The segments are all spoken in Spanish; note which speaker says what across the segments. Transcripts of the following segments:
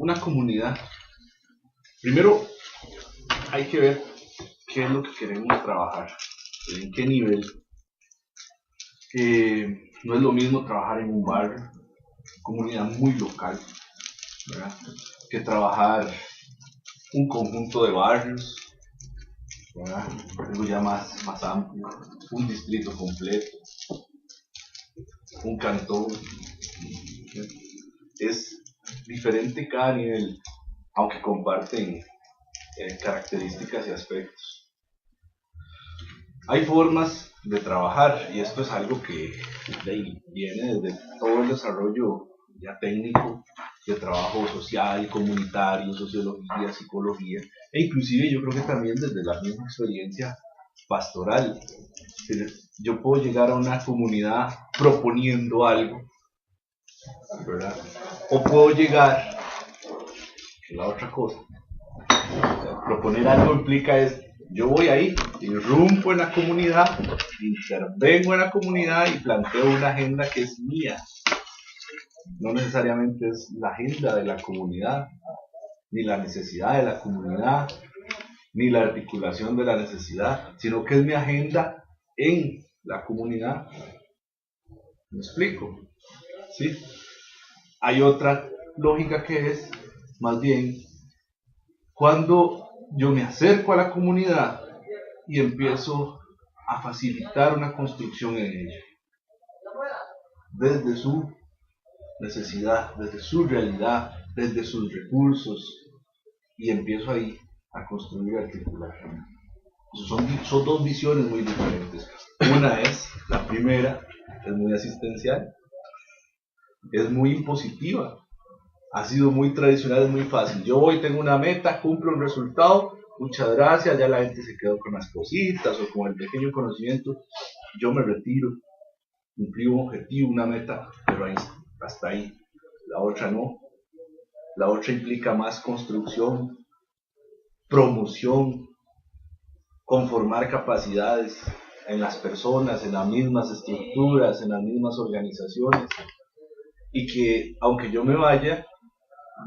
Speaker 1: una comunidad, primero hay que ver qué es lo que queremos trabajar, en qué nivel. No es lo mismo trabajar en un barrio, comunidad muy local, ¿verdad?, que trabajar un conjunto de barrios, ¿verdad?, algo ya más amplio, un distrito completo, un cantón. Es diferente cada nivel, aunque comparten características y aspectos. Hay formas de trabajar, y esto es algo que viene desde todo el desarrollo ya técnico de trabajo social, comunitario, sociología, psicología, e inclusive yo creo que también desde la misma experiencia pastoral. Yo puedo llegar a una comunidad proponiendo algo, ¿verdad?, o puedo llegar, que la otra cosa, o sea, proponer algo implica es, yo voy ahí, irrumpo en la comunidad, intervengo en la comunidad y planteo una agenda que es mía. No necesariamente es la agenda de la comunidad, ni la necesidad de la comunidad, ni la articulación de la necesidad, sino que es mi agenda en la comunidad. ¿Me explico? ¿Sí? Hay otra lógica que es, más bien, cuando yo me acerco a la comunidad y empiezo a facilitar una construcción en ella, desde su necesidad, desde su realidad, desde sus recursos, y empiezo ahí a construir y articular. Son dos visiones muy diferentes. Una es, la primera, es muy asistencial, es muy impositiva, ha sido muy tradicional, es muy fácil. Yo voy, tengo una meta, cumplo un resultado, muchas gracias, ya la gente se quedó con las cositas o con el pequeño conocimiento, yo me retiro, cumplí un objetivo, una meta, pero ahí, hasta ahí. La otra no, la otra implica más construcción, promoción, conformar capacidades en las personas, en las mismas estructuras, en las mismas organizaciones, y que aunque yo me vaya,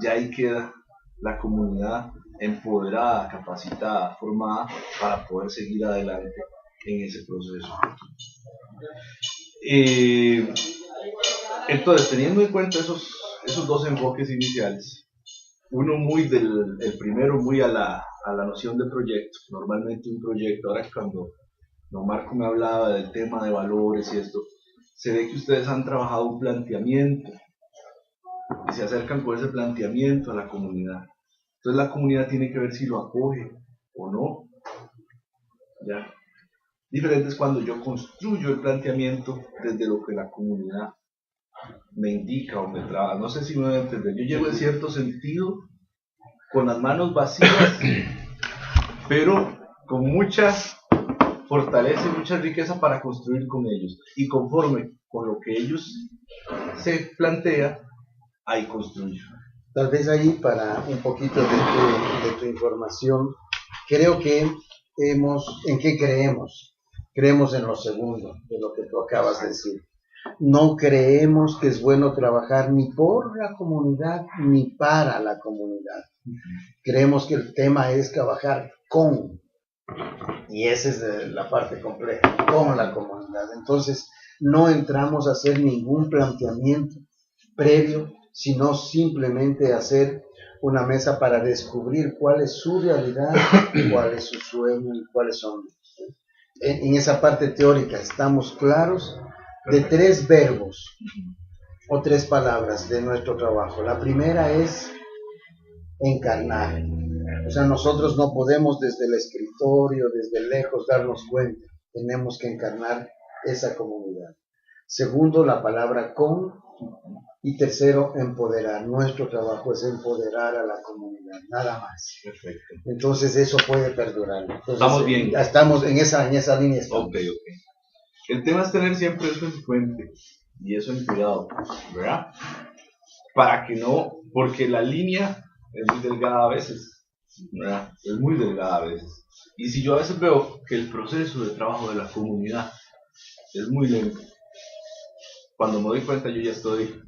Speaker 1: ya ahí queda la comunidad empoderada, capacitada, formada para poder seguir adelante en ese proceso. Entonces, teniendo en cuenta esos dos enfoques iniciales, uno el primero muy a la noción de proyecto, normalmente un proyecto, ahora cuando don Marco me hablaba del tema de valores y esto, se ve que ustedes han trabajado un planteamiento y se acercan con ese planteamiento a la comunidad. Entonces la comunidad tiene que ver si lo acoge o no. ¿Ya? Diferente es cuando yo construyo el planteamiento desde lo que la comunidad me indica o me trabaja. No sé si me voy a entender. Yo llego en cierto sentido con las manos vacías, pero con mucha fortaleza y mucha riqueza para construir con ellos. Y conforme con lo que ellos se plantea, ahí construyo.
Speaker 2: Tal vez ahí, para un poquito de tu información, creo que ¿en qué creemos? Creemos en lo segundo, de lo que tú acabas de decir. No creemos que es bueno trabajar ni por la comunidad ni para la comunidad. Creemos que el tema es trabajar con, y esa es la parte compleja, con la comunidad. Entonces, no entramos a hacer ningún planteamiento previo, sino simplemente hacer una mesa para descubrir cuál es su realidad, cuál es su sueño y cuáles son. En esa parte teórica estamos claros de 3 verbos o 3 palabras de nuestro trabajo. La primera es encarnar. O sea, nosotros no podemos desde el escritorio, desde lejos darnos cuenta. Tenemos que encarnar esa comunidad. Segundo, la palabra con. Y tercero, empoderar. Nuestro trabajo es empoderar a la comunidad, nada más.
Speaker 1: Perfecto.
Speaker 2: Entonces eso puede perdurar. Entonces,
Speaker 1: estamos bien.
Speaker 2: Estamos en esa línea.
Speaker 1: Ok. El tema es tener siempre eso en cuenta y eso en cuidado, ¿verdad? Para que no, porque la línea es muy delgada a veces, ¿verdad? Es muy delgada a veces. Y si yo a veces veo que el proceso de trabajo de la comunidad es muy lento, cuando me doy cuenta yo ya estoy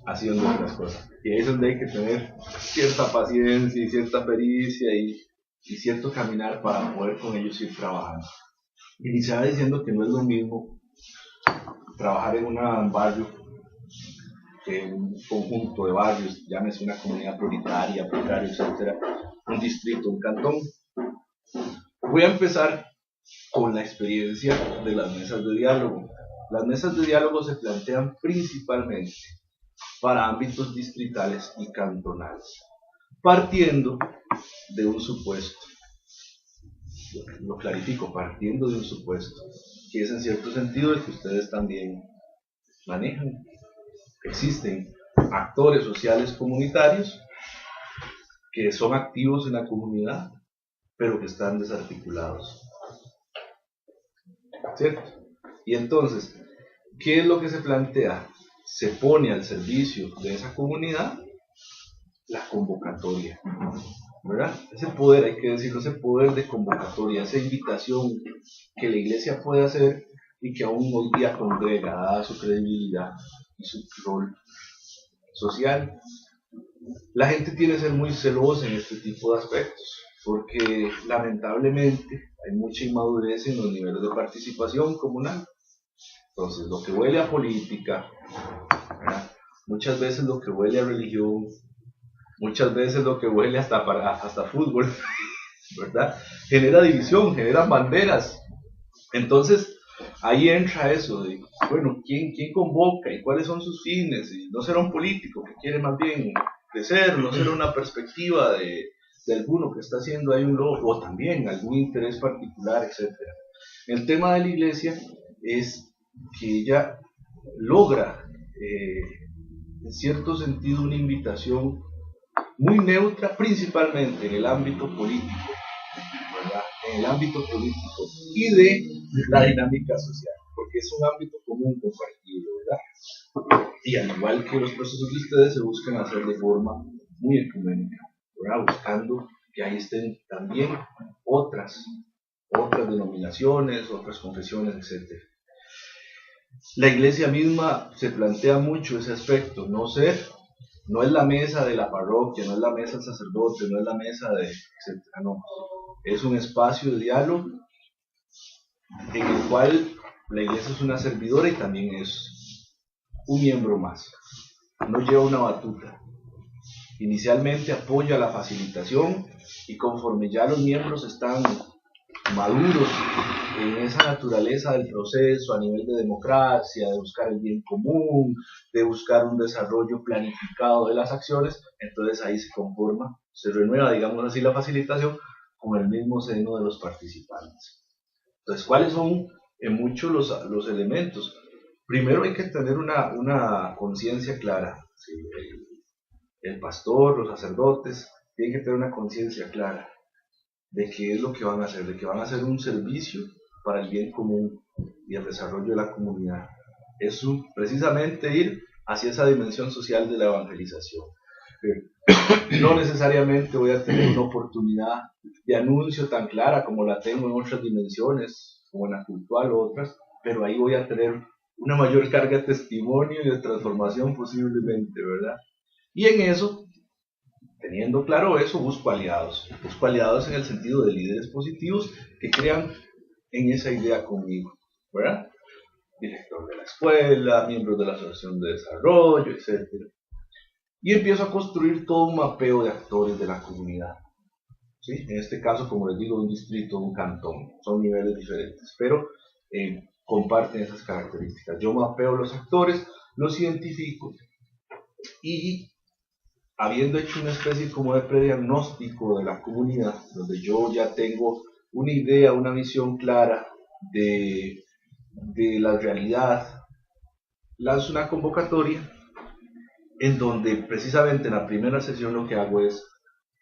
Speaker 1: haciendo otras cosas. Y ahí es donde hay que tener cierta paciencia y cierta pericia y cierto caminar para poder con ellos ir trabajando. Iniciaba diciendo que no es lo mismo trabajar en un barrio, en un conjunto de barrios, llámese una comunidad prioritaria, precaria, etcétera, un distrito, un cantón. Voy a empezar con la experiencia de las mesas de diálogo. Las mesas de diálogo se plantean principalmente para ámbitos distritales y cantonales, partiendo de un supuesto. Lo clarifico, partiendo de un supuesto, que es en cierto sentido el que ustedes también manejan. Existen actores sociales comunitarios que son activos en la comunidad, pero que están desarticulados. ¿Cierto? Y entonces, ¿qué es lo que se plantea? Se pone al servicio de esa comunidad la convocatoria, ¿verdad? Ese poder, hay que decirlo, ese poder de convocatoria, esa invitación que la iglesia puede hacer y que aún hoy día congrega, dada su credibilidad y su rol social. La gente tiene que ser muy celosa en este tipo de aspectos, porque lamentablemente hay mucha inmadurez en los niveles de participación comunal. Entonces, lo que huele a política, ¿verdad? Muchas veces lo que huele a religión, muchas veces lo que huele hasta fútbol, ¿verdad? Genera división, genera banderas. Entonces, ahí entra eso de, bueno, ¿quién convoca y cuáles son sus fines? Y no será un político que quiere más bien crecer, no será una perspectiva de alguno que está haciendo ahí un logro, o también algún interés particular, etc. El tema de la iglesia es que ella logra, en cierto sentido, una invitación muy neutra, principalmente en el ámbito político, ¿verdad? En el ámbito político y de la dinámica social, porque es un ámbito común compartido, ¿verdad? Y al igual que los procesos de ustedes, se buscan hacer de forma muy ecuménica, ¿verdad? Buscando que ahí estén también otras denominaciones, otras confesiones, etc. La iglesia misma se plantea mucho ese aspecto, no es la mesa de la parroquia, no es la mesa del sacerdote, no es la mesa de, etcétera, no. Es un espacio de diálogo en el cual la iglesia es una servidora y también es un miembro más. No lleva una batuta. Inicialmente apoya la facilitación y conforme ya los miembros están maduros en esa naturaleza del proceso a nivel de democracia, de buscar el bien común, de buscar un desarrollo planificado de las acciones, entonces ahí se conforma, se renueva, digamos así, la facilitación con el mismo seno de los participantes. Entonces, ¿cuáles son en muchos los elementos? Primero hay que tener una conciencia clara. ¿Sí? El pastor, los sacerdotes, tienen que tener una conciencia clara de qué es lo que van a hacer, de que van a hacer un servicio para el bien común y el desarrollo de la comunidad. Es precisamente ir hacia esa dimensión social de la evangelización. No necesariamente voy a tener una oportunidad de anuncio tan clara como la tengo en otras dimensiones, como en la cultural o otras, pero ahí voy a tener una mayor carga de testimonio y de transformación posiblemente, ¿verdad? Y en eso, teniendo claro eso, busco aliados en el sentido de líderes positivos que crean en esa idea conmigo, ¿verdad? Director de la escuela, miembros de la asociación de desarrollo, etc. Y empiezo a construir todo un mapeo de actores de la comunidad. ¿Sí? En este caso, como les digo, un distrito, un cantón, son niveles diferentes, pero comparten esas características. Yo mapeo los actores, los identifico y habiendo hecho una especie como de prediagnóstico de la comunidad, donde yo ya tengo una idea, una visión clara de la realidad, lanzo una convocatoria en donde precisamente en la primera sesión lo que hago es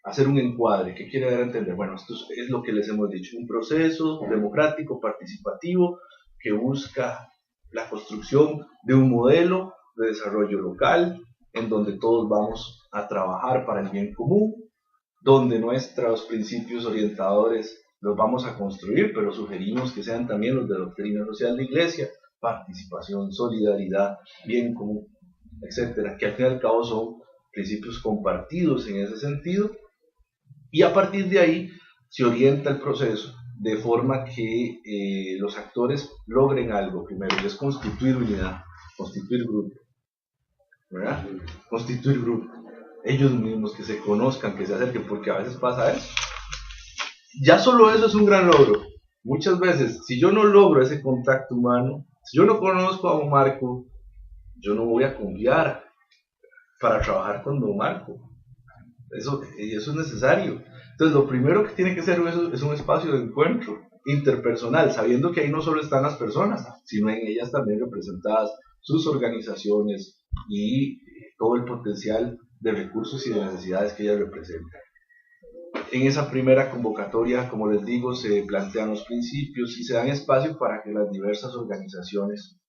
Speaker 1: hacer un encuadre. ¿Qué quiere dar a entender? Bueno, esto es lo que les hemos dicho, un proceso democrático, participativo, que busca la construcción de un modelo de desarrollo local, en donde todos vamos a trabajar para el bien común, donde nuestros principios orientadores los vamos a construir, pero sugerimos que sean también los de doctrina social de iglesia, participación, solidaridad, bien común. etcétera, que al fin y al cabo son principios compartidos en ese sentido, y a partir de ahí se orienta el proceso de forma que los actores logren algo primero, y es constituir unidad, constituir grupo, ¿verdad? Constituir grupo, ellos mismos que se conozcan, que se acerquen, porque a veces pasa eso. Ya solo eso es un gran logro. Muchas veces, si yo no logro ese contacto humano, si yo no conozco a un Marco, yo no voy a confiar para trabajar con don Marco. Eso es necesario. Entonces, lo primero que tiene que ser es un espacio de encuentro interpersonal, sabiendo que ahí no solo están las personas, sino en ellas también representadas sus organizaciones y todo el potencial de recursos y de necesidades que ellas representan. En esa primera convocatoria, como les digo, se plantean los principios y se dan espacio para que las diversas organizaciones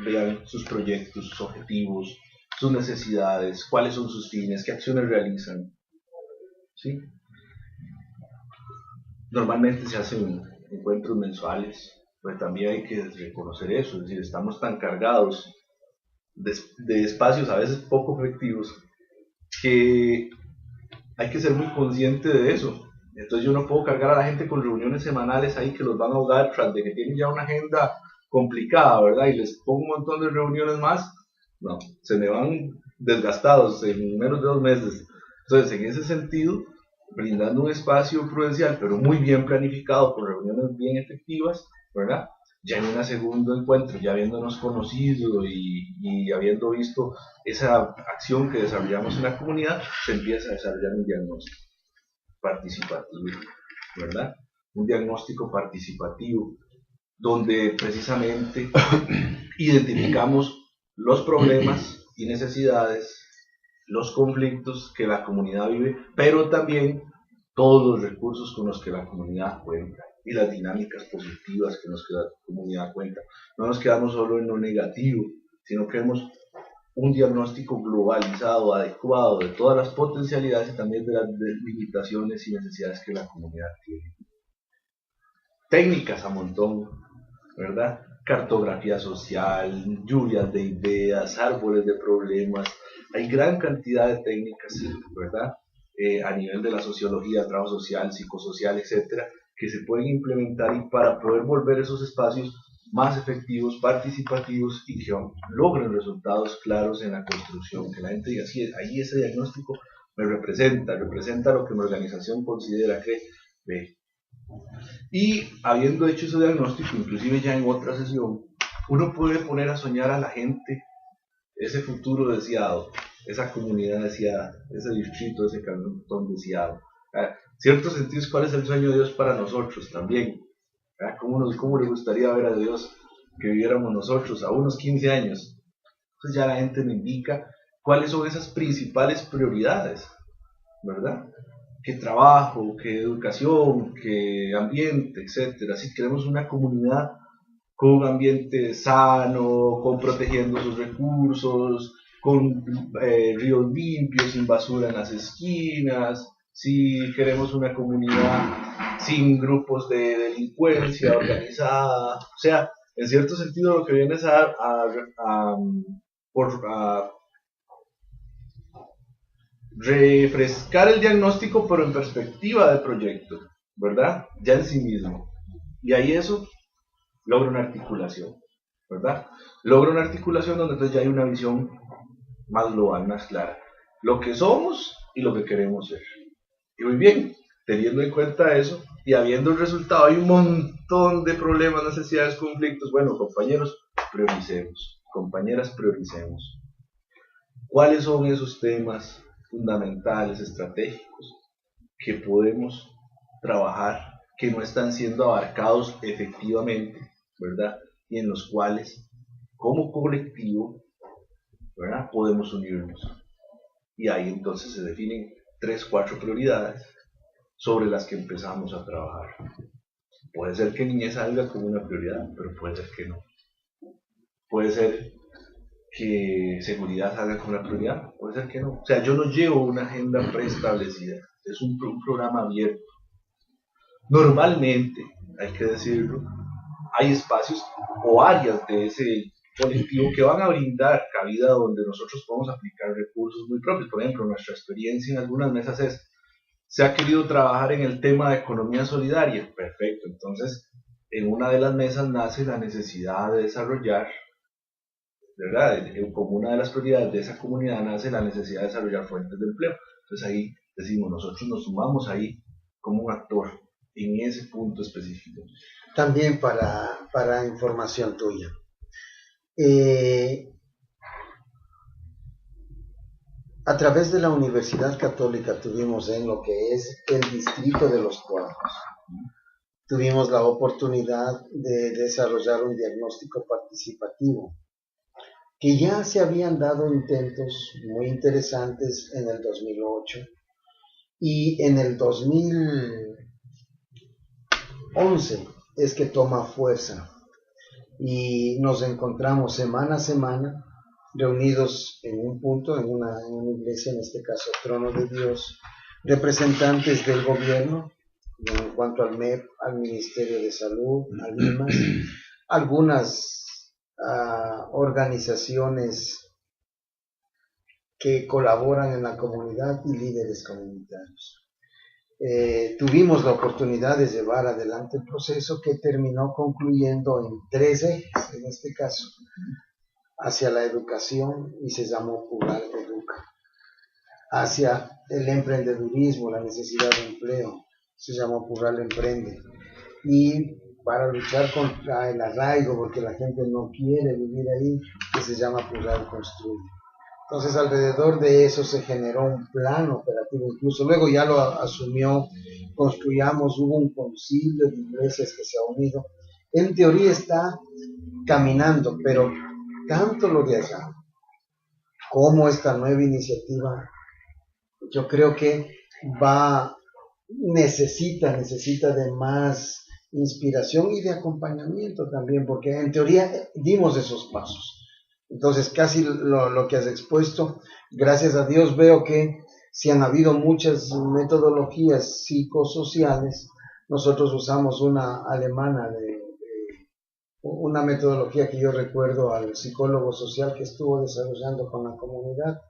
Speaker 1: vean sus proyectos, sus objetivos, sus necesidades, cuáles son sus fines, qué acciones realizan. ¿Sí? Normalmente se hacen encuentros mensuales, pues también hay que reconocer eso, es decir, estamos tan cargados de espacios a veces poco efectivos que hay que ser muy consciente de eso. Entonces yo no puedo cargar a la gente con reuniones semanales ahí que los van a ahogar tras de que tienen ya una agenda complicada, ¿verdad? Y les pongo un montón de reuniones más, no, se me van desgastados en menos de 2 meses. Entonces, en ese sentido, brindando un espacio prudencial, pero muy bien planificado, con reuniones bien efectivas, ¿verdad? Ya en un segundo encuentro, ya habiéndonos conocido y habiendo visto esa acción que desarrollamos en la comunidad, se empieza a desarrollar un diagnóstico participativo, ¿verdad? Un diagnóstico participativo, donde precisamente identificamos los problemas y necesidades, los conflictos que la comunidad vive, pero también todos los recursos con los que la comunidad cuenta y las dinámicas positivas con las que la comunidad cuenta. No nos quedamos solo en lo negativo, sino que vemos un diagnóstico globalizado, adecuado de todas las potencialidades y también de las limitaciones y necesidades que la comunidad tiene. Técnicas a montón, ¿verdad? Cartografía social, lluvias de ideas, árboles de problemas. Hay gran cantidad de técnicas, ¿verdad? A nivel de la sociología, trabajo social, psicosocial, etcétera, que se pueden implementar y para poder volver esos espacios más efectivos, participativos y que logren resultados claros en la construcción, que la gente diga, sí, ahí ese diagnóstico me representa lo que mi organización considera que ve. Y habiendo hecho ese diagnóstico, inclusive ya en otra sesión, uno puede poner a soñar a la gente ese futuro deseado, esa comunidad deseada, ese distrito, ese cantón deseado. Cierto sentido es cuál es el sueño de Dios para nosotros también. ¿Cómo le gustaría ver a Dios que viviéramos nosotros a unos 15 años? Entonces ya la gente me indica cuáles son esas principales prioridades, ¿verdad? ¿Qué trabajo, qué educación, qué ambiente, etcétera? Si queremos una comunidad con un ambiente sano, con protegiendo sus recursos, con ríos limpios, sin basura en las esquinas, si queremos una comunidad sin grupos de delincuencia organizada, o sea, en cierto sentido lo que viene es a refrescar el diagnóstico, pero en perspectiva de proyecto, ¿verdad? Ya en sí mismo. Y ahí eso logra una articulación, ¿verdad? Logra una articulación donde entonces ya hay una visión más global, más clara. Lo que somos y lo que queremos ser. Y muy bien, teniendo en cuenta eso y habiendo el resultado, hay un montón de problemas, necesidades, conflictos. Bueno, compañeros, prioricemos. Compañeras, prioricemos. ¿Cuáles son esos temas fundamentales, estratégicos, que podemos trabajar, que no están siendo abarcados efectivamente, ¿verdad? Y en los cuales, como colectivo, ¿verdad? Podemos unirnos. Y ahí entonces se definen 3, 4 prioridades sobre las que empezamos a trabajar. Puede ser que niñez salga como una prioridad, pero puede ser que no. Puede ser que seguridad salga como una prioridad, puede ser que no. O sea, yo no llevo una agenda preestablecida, es un programa abierto. Normalmente, hay que decirlo, hay espacios o áreas de ese colectivo que van a brindar cabida donde nosotros podemos aplicar recursos muy propios. Por ejemplo, nuestra experiencia en algunas mesas se ha querido trabajar en el tema de economía solidaria. Perfecto, entonces en una de las mesas nace la necesidad de desarrollar, ¿verdad? Como una de las prioridades de esa comunidad nace la necesidad de desarrollar fuentes de empleo. Entonces ahí decimos, nosotros nos sumamos ahí como un actor en ese punto específico.
Speaker 2: También para información tuya. A través de la Universidad Católica tuvimos en lo que es el Distrito de los Cuadros, tuvimos la oportunidad de desarrollar un diagnóstico participativo, que ya se habían dado intentos muy interesantes en el 2008 y en el 2011 es que toma fuerza y nos encontramos semana a semana reunidos en un punto, en una iglesia, en este caso Trono de Dios, representantes del gobierno, en cuanto al MEP, al Ministerio de Salud, al IMAS, algunas organizaciones que colaboran en la comunidad y líderes comunitarios. Tuvimos la oportunidad de llevar adelante el proceso que terminó concluyendo en 3 ejes, en este caso, hacia la educación, y se llamó Pugal Educa, hacia el emprendedurismo, la necesidad de empleo, se llamó Pugal Emprende, y para luchar contra el arraigo, porque la gente no quiere vivir ahí, que se llama Pugal Construye. Entonces alrededor de eso se generó un plan operativo, incluso luego ya lo asumió Construyamos, hubo un concilio de iglesias que se ha unido, en teoría está caminando, pero tanto lo de allá como esta nueva iniciativa, yo creo que necesita de más inspiración y de acompañamiento también, porque en teoría dimos esos pasos. Entonces casi lo que has expuesto, gracias a Dios veo que si han habido muchas metodologías psicosociales, nosotros usamos una alemana, una metodología que yo recuerdo al psicólogo social que estuvo desarrollando con la comunidad,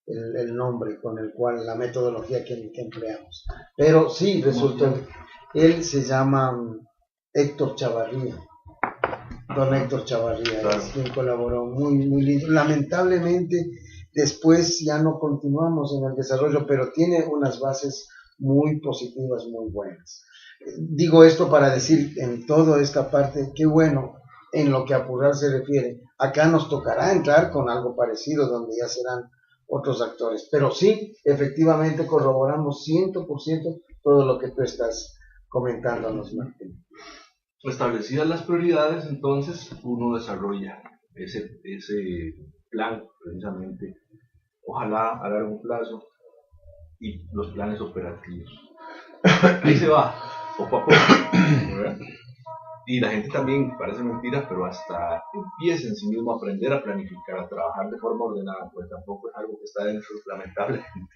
Speaker 2: el nombre con el cual, la metodología que empleamos. Pero sí, resulta, él se llama Héctor Chavarría. Don Héctor Chavarría, claro, es quien colaboró muy lindo. Lamentablemente después ya no continuamos en el desarrollo, pero tiene unas bases muy positivas, muy buenas. Digo esto para decir en toda esta parte, qué bueno, en lo que a Pugal se refiere, acá nos tocará entrar con algo parecido, donde ya serán otros actores, pero sí, efectivamente corroboramos 100% todo lo que tú estás comentándonos, Martín.
Speaker 1: Establecidas las prioridades, entonces uno desarrolla ese plan, precisamente, ojalá a largo plazo, y los planes operativos. Ahí se va, poco a poco, ¿verdad? Y la gente también, parece mentira, pero hasta empieza en sí mismo a aprender a planificar, a trabajar de forma ordenada, pues tampoco es algo que está dentro, lamentablemente.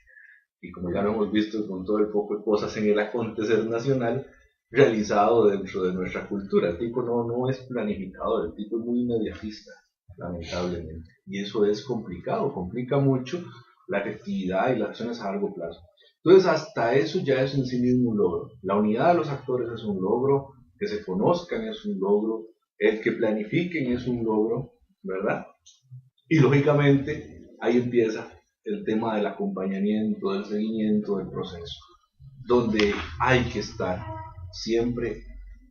Speaker 1: Y como ya lo hemos visto con todo el poco de cosas en el acontecer nacional, realizado dentro de nuestra cultura. El tipo no es planificador, el tipo es muy inmediatista, lamentablemente. Y eso es complicado, complica mucho la efectividad y las acciones a largo plazo. Entonces, hasta eso ya es en sí mismo un logro. La unidad de los actores es un logro, que se conozcan es un logro, el que planifiquen es un logro, ¿verdad? Y lógicamente, ahí empieza el tema del acompañamiento, del seguimiento del proceso, donde hay que estar siempre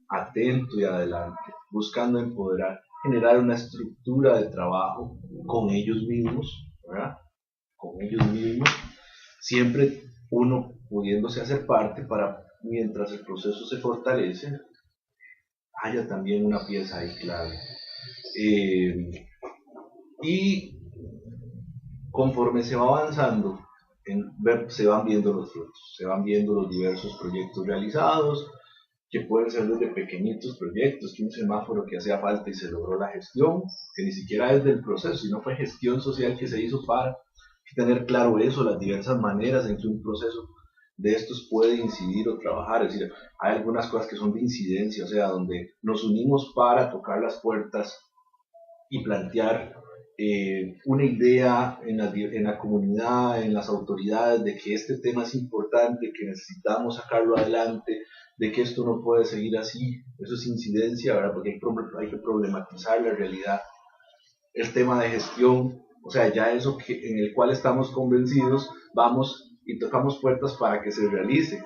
Speaker 1: atento y adelante, buscando empoderar, generar una estructura de trabajo con ellos mismos, ¿verdad? Con ellos mismos, siempre uno pudiéndose hacer parte para, mientras el proceso se fortalece, haya también una pieza ahí clave. Y conforme se va avanzando, se van viendo los frutos, se van viendo los diversos proyectos realizados, que pueden ser desde pequeñitos proyectos, que un semáforo que hacía falta y se logró la gestión, que ni siquiera es del proceso, sino fue gestión social que se hizo para tener claro eso, las diversas maneras en que un proceso de estos puede incidir o trabajar. Es decir, hay algunas cosas que son de incidencia, o sea, donde nos unimos para tocar las puertas y plantear una idea en la comunidad, en las autoridades, de que este tema es importante, que necesitamos sacarlo adelante, de que esto no puede seguir así. Eso es incidencia, ¿verdad? Porque hay que problematizar la realidad. El tema de gestión, o sea, ya eso en el cual estamos convencidos, vamos y tocamos puertas para que se realice,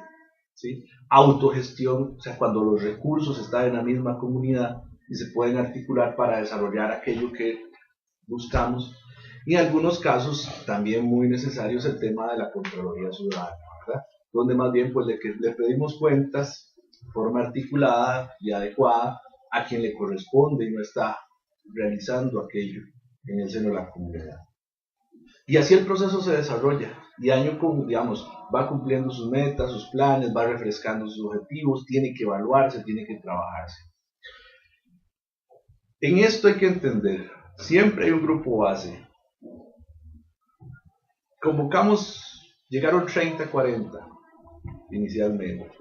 Speaker 1: ¿sí? Autogestión, o sea, cuando los recursos están en la misma comunidad y se pueden articular para desarrollar aquello que buscamos. Y en algunos casos también muy necesario es el tema de la Contraloría Ciudadana, ¿verdad? Donde más bien pues le pedimos cuentas de forma articulada y adecuada a quien le corresponde y no está realizando aquello en el seno de la comunidad. Y así el proceso se desarrolla y año con, digamos, va cumpliendo sus metas, sus planes, va refrescando sus objetivos, tiene que evaluarse, tiene que trabajarse. En esto hay que entender, siempre hay un grupo base. Convocamos, llegaron 30, 40 inicialmente.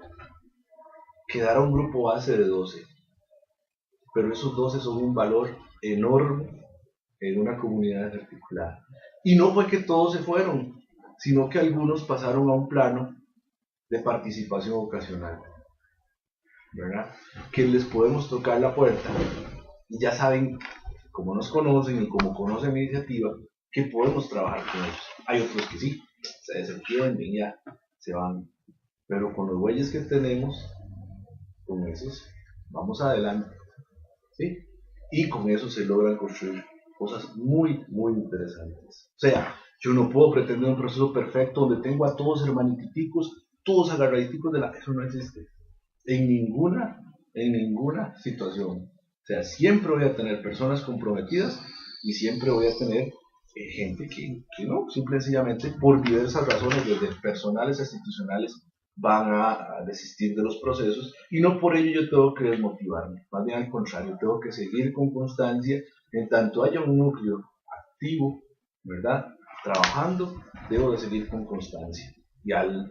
Speaker 1: Quedará un grupo base de 12. Pero esos 12 son un valor enorme en una comunidad articulada. Y no fue que todos se fueron, sino que algunos pasaron a un plano de participación ocasional, ¿verdad? Que les podemos tocar la puerta y ya saben, como nos conocen y como conocen la iniciativa, que podemos trabajar con ellos. Hay otros que sí, se desentienden y ya se van. Pero con los bueyes que tenemos, con esos, vamos adelante, ¿sí? Y con eso se logran construir cosas muy, muy interesantes. O sea, yo no puedo pretender un proceso perfecto donde tengo a todos hermanititicos, todos agarraditicos de la... Eso no existe. En ninguna situación. O sea, siempre voy a tener personas comprometidas y siempre voy a tener gente que no, simple y sencillamente por diversas razones, desde personales a institucionales, van a desistir de los procesos y no por ello yo tengo que desmotivarme, más bien al contrario, tengo que seguir con constancia, en tanto haya un núcleo activo, ¿verdad? Trabajando, debo de seguir con constancia.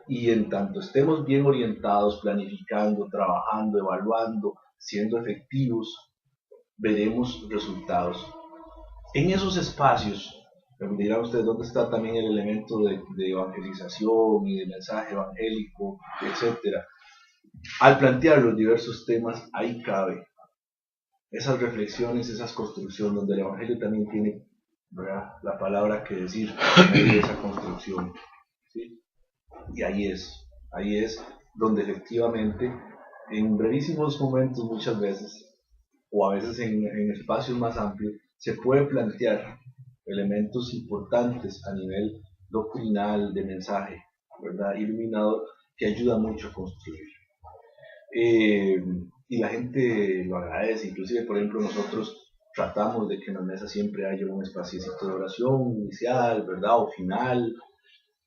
Speaker 1: Y en tanto estemos bien orientados, planificando, trabajando, evaluando, siendo efectivos, veremos resultados. En esos espacios, me dirán ustedes dónde está también el elemento de evangelización y de mensaje evangélico, etcétera. Al plantear los diversos temas, ahí cabe esas reflexiones, esas construcciones, donde el evangelio también tiene, ¿verdad?, la palabra que decir en esa construcción, ¿sí? Y ahí es donde efectivamente, en brevísimos momentos muchas veces, o a veces en espacios más amplios, se puede plantear elementos importantes a nivel doctrinal, de mensaje, ¿verdad?, iluminador, que ayuda mucho a construir. Y la gente lo agradece, inclusive por ejemplo nosotros tratamos de que en la mesa siempre haya un espacio de oración inicial, ¿verdad?, o final,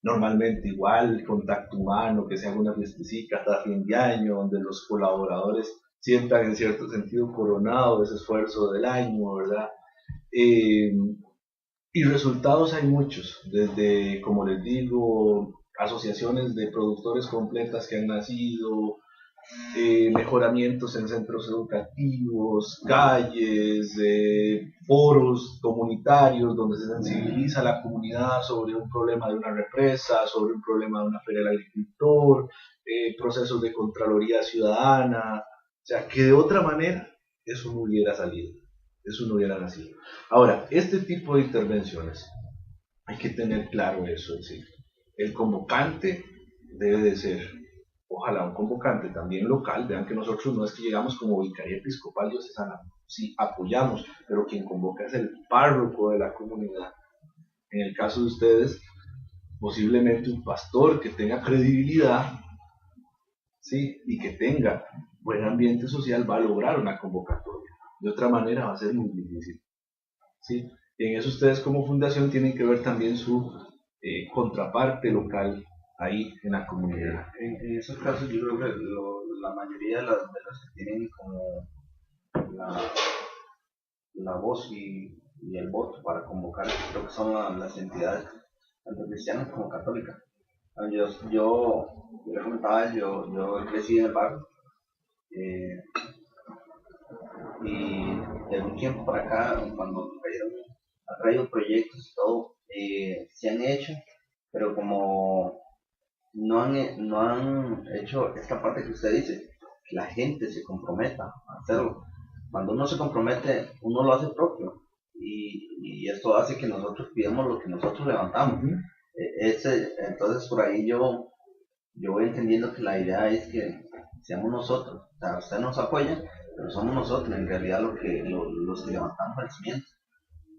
Speaker 1: normalmente igual, contacto humano, que se haga una fiestecita hasta fin de año, donde los colaboradores sientan en cierto sentido coronado ese esfuerzo del año, ¿verdad? Y resultados hay muchos, desde, como les digo, asociaciones de productores completas que han nacido, mejoramientos en centros educativos, calles, foros comunitarios donde se sensibiliza a la comunidad sobre un problema de una represa, sobre un problema de una feria del agricultor, procesos de Contraloría Ciudadana, o sea, que de otra manera eso no hubiera salido, eso no hubiera nacido. Ahora, este tipo de intervenciones, hay que tener claro eso, es decir, el convocante debe de ser, ojalá un convocante también local. Vean que nosotros no es que llegamos como vicaría episcopal diocesana, sí apoyamos, pero quien convoca es el párroco de la comunidad. En el caso de ustedes, posiblemente un pastor que tenga credibilidad, sí, y que tenga buen ambiente social, va a lograr una convocatoria. De otra manera va a ser muy difícil, sí. En eso ustedes como fundación tienen que ver también su contraparte local ahí en la comunidad.
Speaker 3: En esos casos yo creo que la mayoría de los que tienen como la voz y el voto para convocar, creo que son las entidades tanto cristianas como católicas. Yo les comentaba, yo crecí en el barrio y de un tiempo para acá, cuando ha traído proyectos y todo, se han hecho, pero como no han hecho esta parte que usted dice, que la gente se comprometa a hacerlo. Cuando uno se compromete, uno lo hace propio, y esto hace que nosotros pidamos lo que nosotros levantamos. Entonces por ahí yo voy entendiendo que la idea es que seamos nosotros, o sea, usted nos apoya, pero somos nosotros en realidad los que levantamos el cimiento,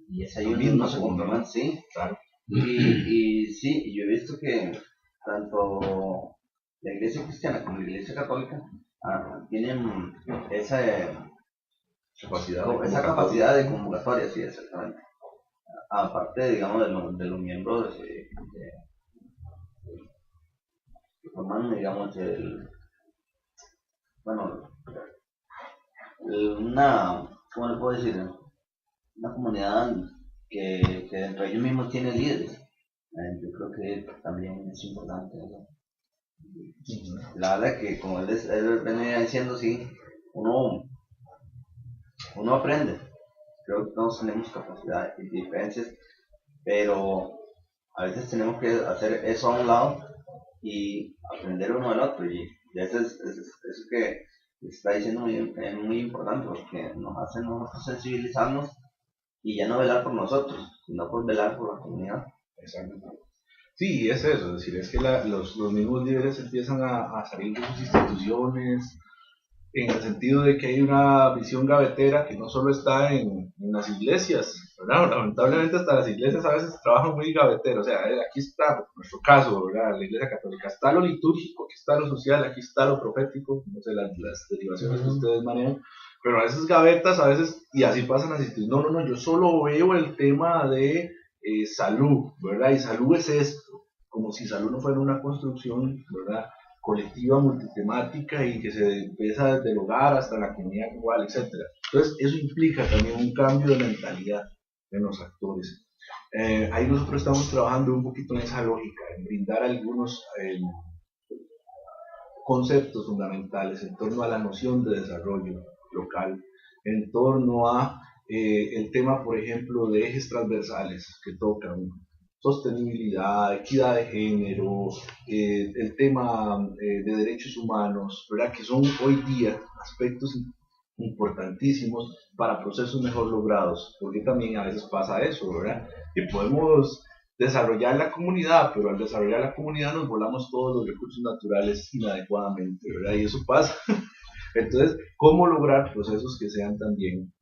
Speaker 3: y es ahí donde uno se compromete, sí,
Speaker 1: claro.
Speaker 3: Y sí, yo he visto que tanto la iglesia cristiana como la iglesia católica tienen esa capacidad de convocatoria, sí, exactamente. Aparte, digamos, de los miembros que forman, digamos, ¿cómo le puedo decir? Una comunidad que dentro de ellos mismos tiene líderes. Yo creo que también es importante, ¿no? La verdad que, como él venía diciendo, sí, uno aprende. Creo que todos tenemos capacidad y diferencias, pero a veces tenemos que hacer eso a un lado y aprender uno del otro. Y eso que está diciendo es muy importante, porque nos hace nosotros sensibilizarnos y ya no velar por nosotros, sino por velar por la comunidad.
Speaker 1: Exacto. Sí, es eso, es decir, es que los mismos líderes empiezan a salir de sus instituciones, en el sentido de que hay una visión gavetera que no solo está en las iglesias, ¿verdad? Lamentablemente hasta las iglesias a veces trabajan muy gavetero, o sea, aquí está, en nuestro caso, ¿verdad? La iglesia católica, está lo litúrgico, aquí está lo social, aquí está lo profético, no sé, las derivaciones que ustedes manejan, pero a veces gavetas, a veces, y así pasan las instituciones, no, yo solo veo el tema de salud, ¿verdad? Y salud es esto, como si salud no fuera una construcción, ¿verdad?, colectiva, multitemática, y que se empieza desde el hogar hasta la comunidad global, etc. Entonces, eso implica también un cambio de mentalidad en los actores. Ahí nosotros estamos trabajando un poquito en esa lógica, en brindar algunos conceptos fundamentales en torno a la noción de desarrollo local, en torno a el tema, por ejemplo, de ejes transversales que tocan sostenibilidad, equidad de género, el tema de derechos humanos, ¿verdad? Que son hoy día aspectos importantísimos para procesos mejor logrados, porque también a veces pasa eso, ¿verdad? Que podemos desarrollar la comunidad, pero al desarrollar la comunidad nos volamos todos los recursos naturales inadecuadamente, ¿verdad? Y eso pasa. Entonces, ¿cómo lograr procesos que sean también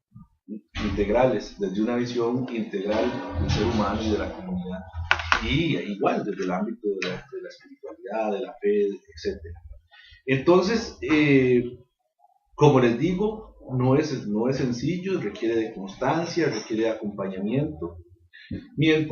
Speaker 1: integrales, desde una visión integral del ser humano y de la comunidad, y igual desde el ámbito de la espiritualidad, de la fe, etc. Entonces, como les digo, no es sencillo, requiere de constancia, requiere de acompañamiento.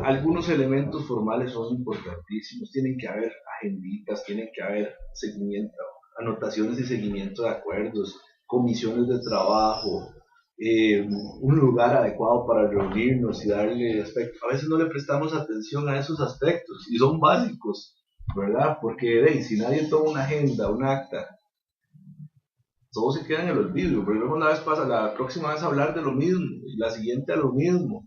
Speaker 1: Algunos elementos formales son importantísimos, tienen que haber agenditas, tienen que haber seguimiento, anotaciones y seguimiento de acuerdos, comisiones de trabajo, un lugar adecuado para reunirnos y darle aspecto. A veces no le prestamos atención a esos aspectos y son básicos, ¿verdad? Porque si nadie toma una agenda, un acta, todo se queda en el olvido. Pero luego la próxima vez hablar de lo mismo y la siguiente a lo mismo,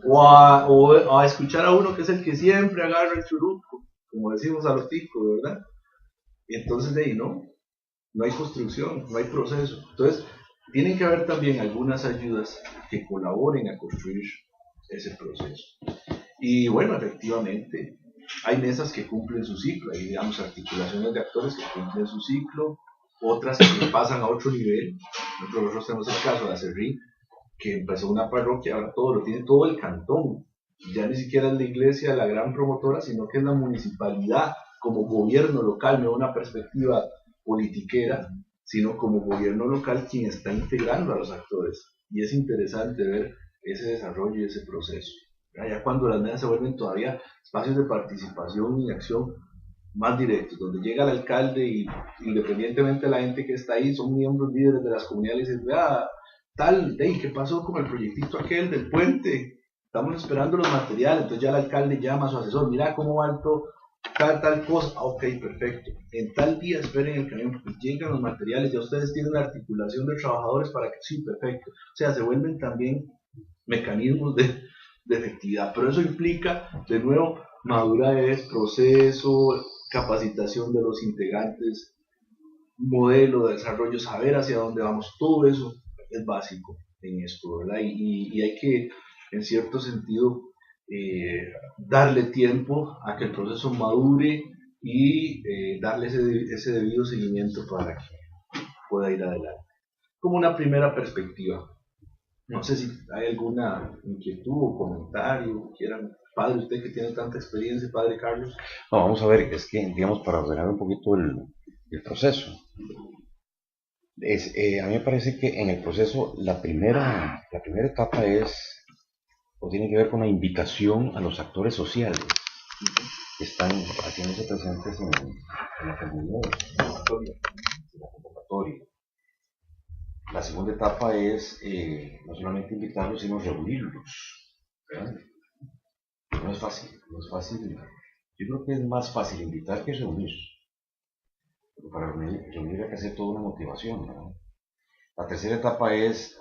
Speaker 1: o a escuchar a uno que es el que siempre agarra el churuco, como decimos a los ticos, ¿verdad? Y entonces de ahí no hay construcción, no hay proceso. Entonces tienen que haber también algunas ayudas que colaboren a construir ese proceso. Y bueno, efectivamente, hay mesas que cumplen su ciclo, hay, digamos, articulaciones de actores que cumplen su ciclo, otras que pasan a otro nivel. Nosotros tenemos el caso de Acerrí, que empezó una parroquia, ahora lo tiene todo el cantón. Ya ni siquiera es la iglesia la gran promotora, sino que es la municipalidad como gobierno local, no una perspectiva politiquera, sino como gobierno local quien está integrando a los actores. Y es interesante ver ese desarrollo y ese proceso. Ya cuando las mesas se vuelven todavía espacios de participación y acción más directos, donde llega el alcalde y independientemente de la gente que está ahí, son miembros líderes de las comunidades y dicen, ¿qué pasó con el proyectito aquel del puente? Estamos esperando los materiales. Entonces ya el alcalde llama a su asesor, mira cómo va alto tal cosa, ok, perfecto, en tal día esperen el camión porque llegan los materiales, ya ustedes tienen la articulación de trabajadores para que, sí, perfecto, o sea, se vuelven también mecanismos de efectividad, pero eso implica, de nuevo, madurez, proceso, capacitación de los integrantes, modelo de desarrollo, saber hacia dónde vamos, todo eso es básico en esto, ¿verdad? Y hay que, en cierto sentido, darle tiempo a que el proceso madure y darle ese debido seguimiento para que pueda ir adelante. Como una primera perspectiva. No sé si hay alguna inquietud o comentario, quieran, padre, usted que tiene tanta experiencia, padre Carlos.
Speaker 4: No, vamos a ver, es que, digamos, para ordenar un poquito el proceso. A mí me parece que en el proceso la primera etapa tiene que ver con la invitación a los actores sociales que están haciéndose presentes en la comunidad, en la convocatoria. La segunda etapa es no solamente invitarlos, sino reunirlos, ¿verdad? No es fácil. Yo creo que es más fácil invitar que reunir. Pero para reunir hay que hacer toda una motivación, ¿verdad? La tercera etapa es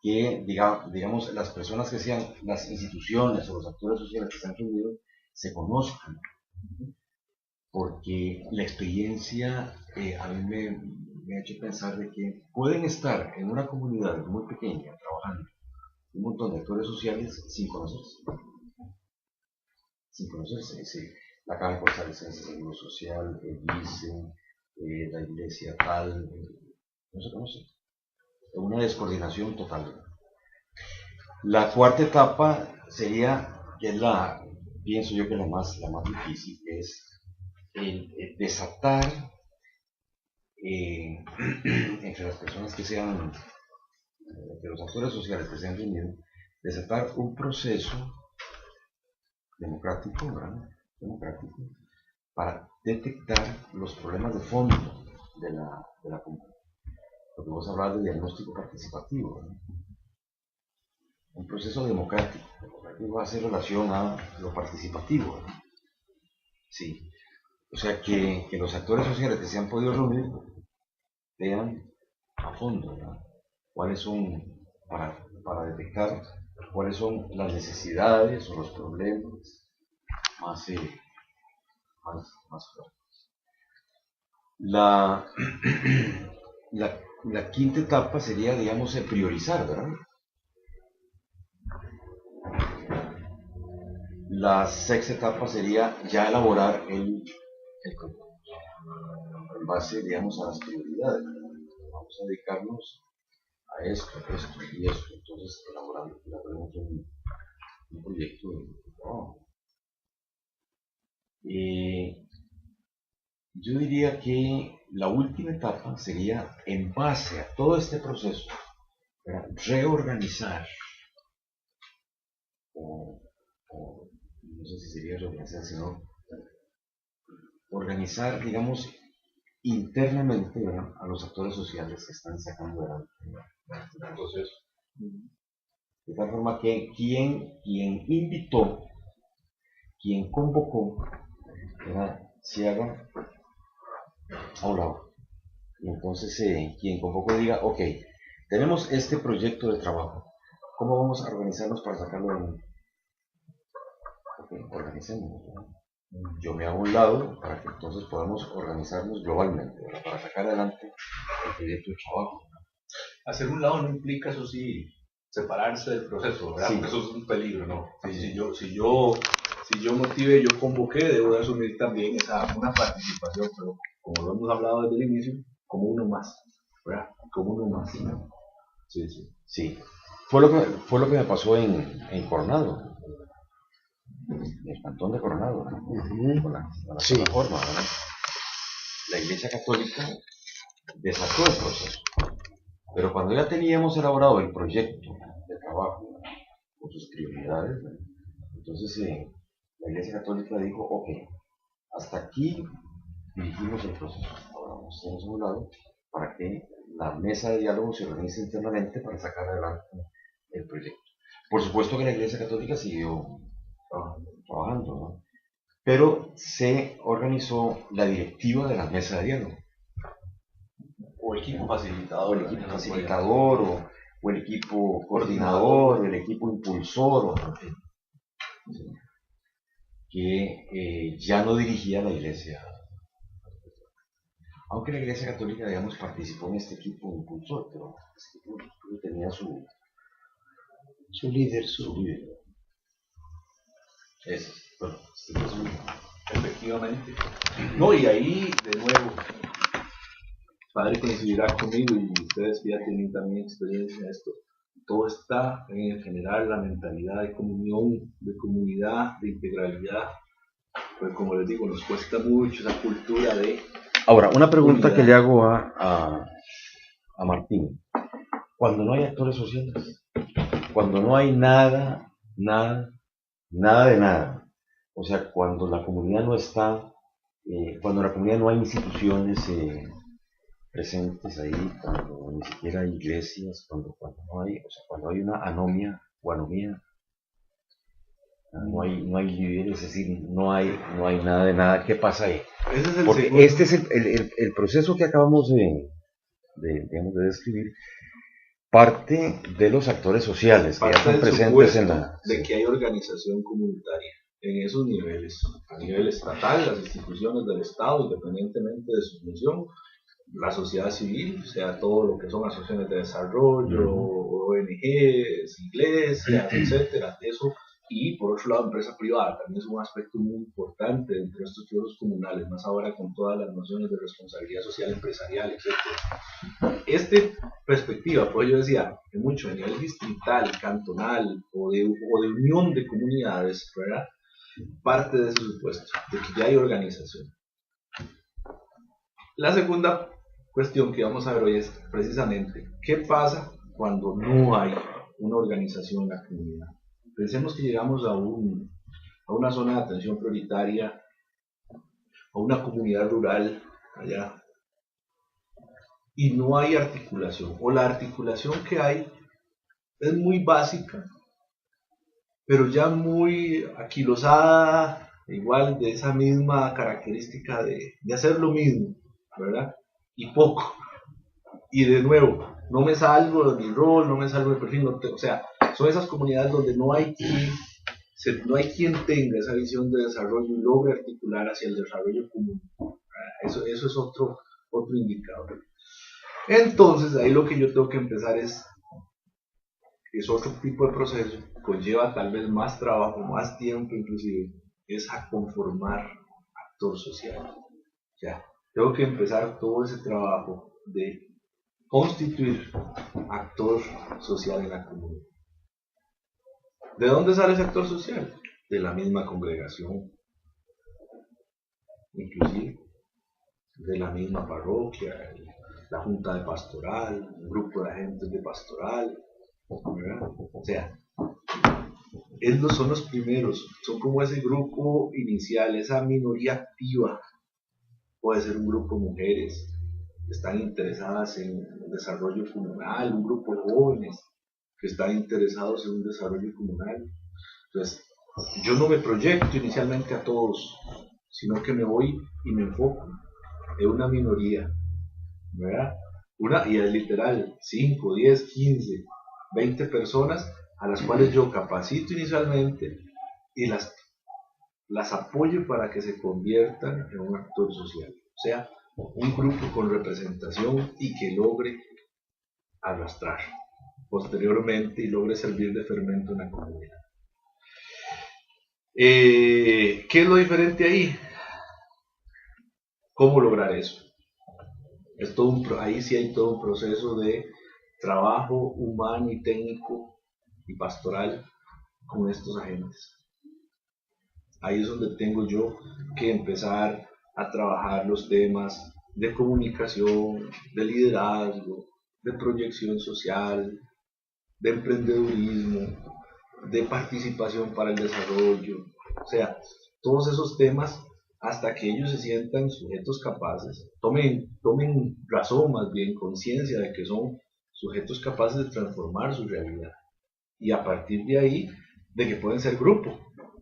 Speaker 4: que, digamos, las personas que sean las instituciones o los actores sociales que se han reunido se conozcan. Porque la experiencia a mí me ha hecho pensar de que pueden estar en una comunidad muy pequeña trabajando un montón de actores sociales sin conocerse. La Caja de Costarricense de Seguro Social, el ICE, la iglesia tal, no se conoce. Una descoordinación total. La cuarta etapa sería, que es pienso yo que la más difícil, es el desatar entre las personas que sean, entre los actores sociales que se han reunido, desatar un proceso democrático, ¿verdad? Para detectar los problemas de fondo de la comunidad. Lo que vos hablabas de diagnóstico participativo, ¿verdad? Un proceso democrático hace relación a lo participativo, ¿verdad? Sí. O sea, que los actores sociales que se han podido reunir vean a fondo, ¿verdad? Cuáles son, para detectar cuáles son las necesidades o los problemas más fuertes. La quinta etapa sería, digamos, priorizar, ¿verdad? La sexta etapa sería ya elaborar el en base, digamos, a las prioridades. Vamos a dedicarnos a esto y esto. Entonces, elaboramos un proyecto de trabajo. Yo diría que la última etapa sería, en base a todo este proceso, reorganizar, o no sé si sería reorganizar, sino organizar, digamos, internamente, ¿verdad?, a los actores sociales que están sacando adelante el proceso. De tal forma que quien invitó, quien convocó, ¿verdad?, se haga a un lado. Y entonces quien convocó diga, ok, tenemos este proyecto de trabajo, ¿cómo vamos a organizarnos para sacarlo adelante? Ok, organicémonos, ¿verdad? Yo me hago a un lado para que entonces podamos organizarnos globalmente, ¿verdad?, para sacar adelante el proyecto de trabajo.
Speaker 1: Hacer un lado no implica, eso sí, separarse del proceso, ¿verdad?
Speaker 4: Sí.
Speaker 1: Porque eso es un peligro, ¿no?
Speaker 4: Sí.
Speaker 1: Si yo motivé, yo convoqué, debo de asumir también una participación, pero como lo hemos hablado desde el inicio, como uno más, ¿verdad? Como uno más. ¿No?
Speaker 4: Sí. Fue lo que me pasó en Coronado. El cantón de Coronado, ¿no? Con la plataforma, ¿verdad? La Iglesia Católica desató el proceso, pero cuando ya teníamos elaborado el proyecto de trabajo, ¿verdad?, con sus prioridades, ¿verdad?, entonces la Iglesia Católica dijo, ok, hasta aquí dirigimos el proceso, ahora vamos a hacernos a un lado para que la mesa de diálogo se organice internamente para sacar adelante el proyecto. Por supuesto que la Iglesia Católica siguió trabajando, ¿no?, pero se organizó la directiva de la mesa de diálogo.
Speaker 1: O equipo facilitador.
Speaker 4: o el equipo coordinador, o el equipo impulsor, que ya no dirigía la iglesia. Aunque la iglesia católica, digamos, participó en este equipo impulsor, pero este equipo impulsor tenía su
Speaker 2: líder.
Speaker 4: líder. Bueno, este es
Speaker 1: efectivamente. No, y ahí, de nuevo, padre coincidirá conmigo y ustedes ya tienen también experiencia en esto. Todo está en general la mentalidad de comunión, de comunidad, de integralidad. Pues como les digo, nos cuesta mucho esa cultura de...
Speaker 4: Ahora, una pregunta que le hago a Martín. Cuando no hay actores sociales, cuando no hay nada de nada, o sea, cuando la comunidad no está, cuando en la comunidad no hay instituciones presentes ahí, cuando ni siquiera hay iglesias, cuando no hay, o sea, cuando hay una anomia o anomía, no hay líderes, es decir, no hay nada de nada. ¿Qué pasa ahí? Porque este es el proceso que acabamos de describir, parte de los actores sociales que ya están presentes en la...
Speaker 1: de que hay organización comunitaria en esos niveles, a nivel estatal, las instituciones del Estado, independientemente de su función, la sociedad civil, o sea, todo lo que son asociaciones de desarrollo, ONGs, iglesias, etcétera, eso. Y por otro lado, empresa privada también es un aspecto muy importante dentro de estos procesos comunales, más ahora con todas las nociones de responsabilidad social empresarial, etc. Esta perspectiva, pues yo decía, que mucho a nivel distrital, cantonal o de unión de comunidades, ¿verdad? Parte de ese supuesto, de que ya hay organización. La segunda cuestión que vamos a ver hoy es precisamente qué pasa cuando no hay una organización en la comunidad. Pensemos que llegamos a una zona de atención prioritaria, a una comunidad rural allá, y no hay articulación, o la articulación que hay es muy básica, pero ya muy aquilosada, igual de esa misma característica de hacer lo mismo, ¿verdad? Y poco. Y de nuevo, no me salgo de mi rol, no me salgo del perfil, o sea, son esas comunidades donde no hay quien tenga esa visión de desarrollo y logre articular hacia el desarrollo común. Eso es otro indicador. Entonces, ahí lo que yo tengo que empezar es otro tipo de proceso, conlleva tal vez más trabajo, más tiempo inclusive, es a conformar actor social. O sea, tengo que empezar todo ese trabajo de constituir actor social en la comunidad. ¿De dónde sale ese actor social? De la misma congregación, inclusive de la misma parroquia, la junta de pastoral, un grupo de agentes de pastoral, ¿verdad? O sea, son los primeros, son como ese grupo inicial, esa minoría activa. Puede ser un grupo de mujeres que están interesadas en el desarrollo comunal, un grupo de jóvenes que están interesados en un desarrollo comunal. Entonces, yo no me proyecto inicialmente a todos, sino que me voy y me enfoco en una minoría, ¿verdad? Y es literal, 5, 10, 15, 20 personas a las cuales yo capacito inicialmente y las apoyo para que se conviertan en un actor social. O sea, un grupo con representación y que logre arrastrar posteriormente y logre servir de fermento en la comunidad. ¿Qué es lo diferente ahí? ¿Cómo lograr eso? Ahí sí hay todo un proceso de trabajo humano y técnico y pastoral con estos agentes. Ahí es donde tengo yo que empezar a trabajar los temas de comunicación, de liderazgo, de proyección social, de emprendedurismo, de participación para el desarrollo, o sea, todos esos temas hasta que ellos se sientan sujetos capaces, tomen razón, más bien conciencia de que son sujetos capaces de transformar su realidad. Y a partir de ahí, de que pueden ser grupo,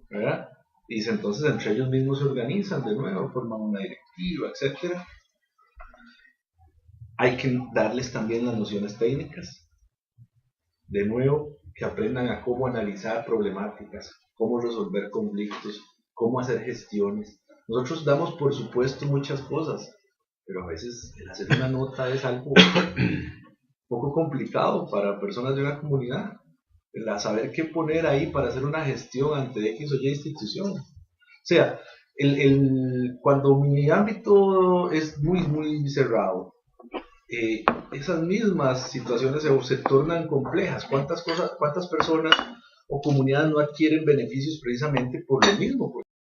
Speaker 1: ¿verdad? Y entonces entre ellos mismos se organizan de nuevo, forman una directiva, etc. Hay que darles también las nociones técnicas, de nuevo, que aprendan a cómo analizar problemáticas, cómo resolver conflictos, cómo hacer gestiones. Nosotros damos por supuesto muchas cosas, pero a veces el hacer una nota es algo un poco complicado para personas de una comunidad. El saber qué poner ahí para hacer una gestión ante X o Y institución. O sea, cuando mi ámbito es muy cerrado, esas mismas situaciones se tornan complejas. ¿Cuántas personas o comunidades no adquieren beneficios precisamente por lo mismo?